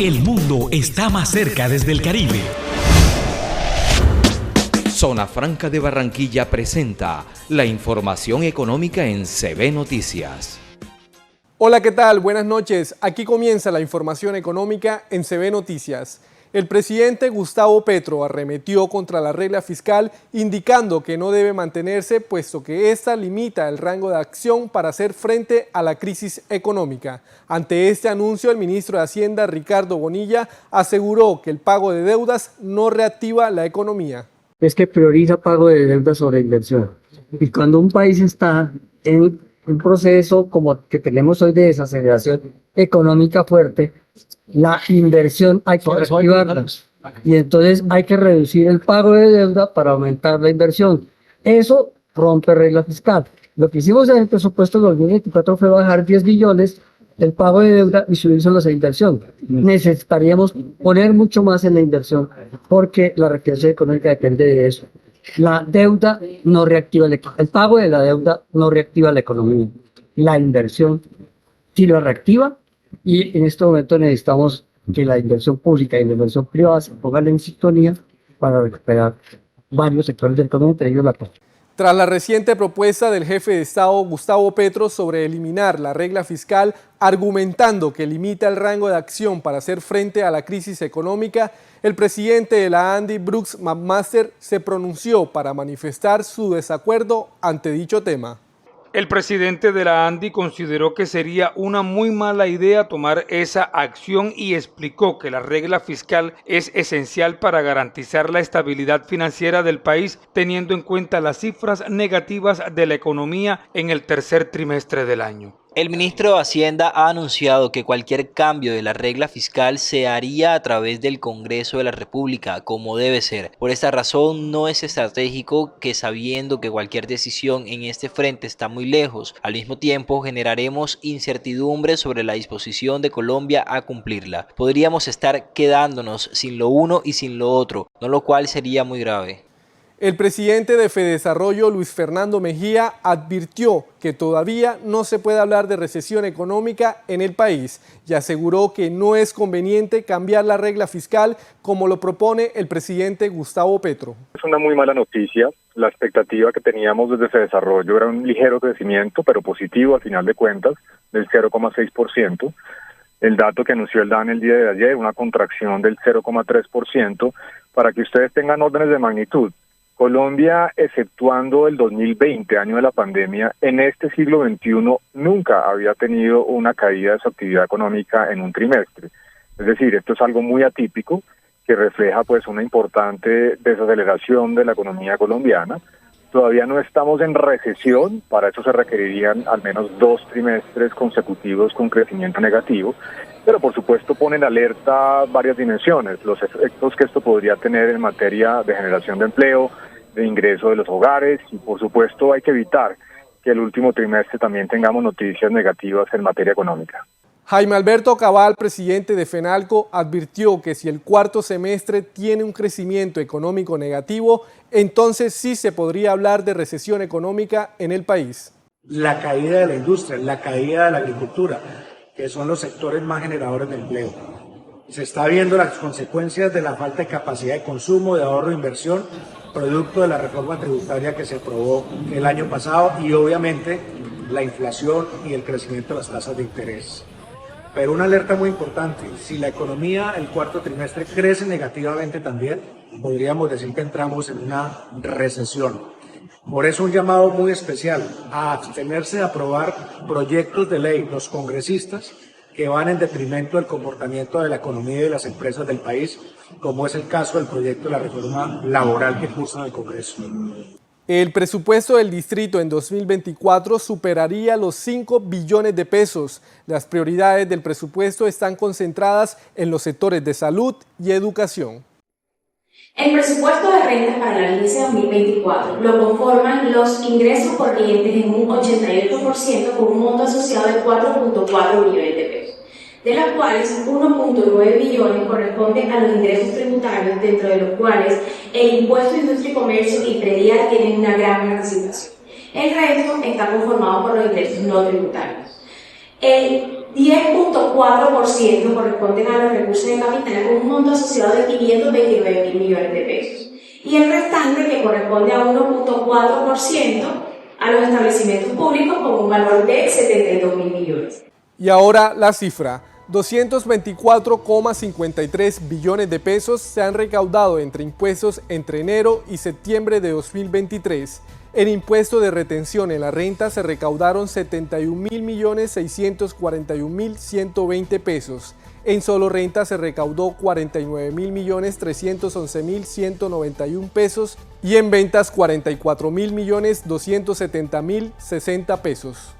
El mundo está más cerca desde el Caribe. Zona Franca de Barranquilla presenta la información económica en CB Noticias. Hola, ¿qué tal? Buenas noches. Aquí comienza la información económica en CB Noticias. El presidente Gustavo Petro arremetió contra la regla fiscal, indicando que no debe mantenerse, puesto que esta limita el rango de acción para hacer frente a la crisis económica. Ante este anuncio, el ministro de Hacienda, Ricardo Bonilla, aseguró que el pago de deudas no reactiva la economía. Es que prioriza pago de deuda sobre inversión. Y cuando un país está en un proceso como que tenemos hoy de desaceleración económica fuerte, la inversión hay que reactivarla. Y entonces hay que reducir el pago de deuda para aumentar la inversión. Eso rompe regla fiscal. Lo que hicimos en el presupuesto de 2024 fue bajar 10 billones el pago de deuda y subírselos a inversión. Necesitaríamos poner mucho más en la inversión porque la reactivación económica depende de eso. La deuda no reactiva, el pago de la deuda no reactiva la economía. La inversión sí lo reactiva y en este momento necesitamos que la inversión pública y la inversión privada se pongan en sintonía para recuperar varios sectores de la economía, entre ellos la paz. Tras la reciente propuesta del jefe de Estado Gustavo Petro sobre eliminar la regla fiscal, argumentando que limita el rango de acción para hacer frente a la crisis económica, el presidente de la ANDI, Brooks McMaster, se pronunció para manifestar su desacuerdo ante dicho tema. El presidente de la ANDI consideró que sería una muy mala idea tomar esa acción y explicó que la regla fiscal es esencial para garantizar la estabilidad financiera del país, teniendo en cuenta las cifras negativas de la economía en el tercer trimestre del año. El ministro de Hacienda ha anunciado que cualquier cambio de la regla fiscal se haría a través del Congreso de la República, como debe ser. Por esta razón, no es estratégico que, sabiendo que cualquier decisión en este frente está muy lejos, al mismo tiempo generaremos incertidumbre sobre la disposición de Colombia a cumplirla. Podríamos estar quedándonos sin lo uno y sin lo otro, no lo cual sería muy grave. El presidente de Fedesarrollo, Luis Fernando Mejía, advirtió que todavía no se puede hablar de recesión económica en el país y aseguró que no es conveniente cambiar la regla fiscal como lo propone el presidente Gustavo Petro. Es una muy mala noticia. La expectativa que teníamos desde Fedesarrollo era un ligero crecimiento, pero positivo al final de cuentas, del 0,6%. El dato que anunció el DANE el día de ayer, una contracción del 0,3%, para que ustedes tengan órdenes de magnitud. Colombia, exceptuando el 2020, año de la pandemia, en este siglo XXI nunca había tenido una caída de su actividad económica en un trimestre. Es decir, esto es algo muy atípico que refleja pues una importante desaceleración de la economía colombiana. Todavía no estamos en recesión, para eso se requerirían al menos 2 trimestres consecutivos con crecimiento negativo, pero por supuesto pone en alerta varias dimensiones, los efectos que esto podría tener en materia de generación de empleo, de ingreso de los hogares y por supuesto hay que evitar que el último trimestre también tengamos noticias negativas en materia económica. Jaime Alberto Cabal, presidente de FENALCO, advirtió que si el cuarto semestre tiene un crecimiento económico negativo, entonces sí se podría hablar de recesión económica en el país. La caída de la industria, la caída de la agricultura, que son los sectores más generadores de empleo. Se está viendo las consecuencias de la falta de capacidad de consumo, de ahorro e inversión, producto de la reforma tributaria que se aprobó el año pasado y obviamente la inflación y el crecimiento de las tasas de interés. Pero una alerta muy importante, si la economía el cuarto trimestre crece negativamente también, podríamos decir que entramos en una recesión. Por eso un llamado muy especial a abstenerse de aprobar proyectos de ley, los congresistas, que van en detrimento del comportamiento de la economía y de las empresas del país, como es el caso del proyecto de la reforma laboral que puso en el Congreso. El presupuesto del distrito en 2024 superaría los 5 billones de pesos. Las prioridades del presupuesto están concentradas en los sectores de salud y educación. El presupuesto de rentas para la vigencia 2024 lo conforman los ingresos por clientes en un 88% con un monto asociado de 4.4 billones de pesos, de los cuales 1.9 billones corresponden a los ingresos tributarios, dentro de los cuales el impuesto de industria y comercio y predial tienen una gran participación. El resto está conformado por los ingresos no tributarios. El 10.4% corresponden a los recursos de capital con un monto asociado de 529.000 millones de pesos. Y el restante, que corresponde a 1.4%, a los establecimientos públicos con un valor de 72.000 millones. Y ahora la cifra. 224,53 billones de pesos se han recaudado entre impuestos entre enero y septiembre de 2023. En impuesto de retención en la renta se recaudaron 71.641.120 pesos. En solo renta se recaudó 49.311.191 pesos y en ventas 44.270.060 pesos.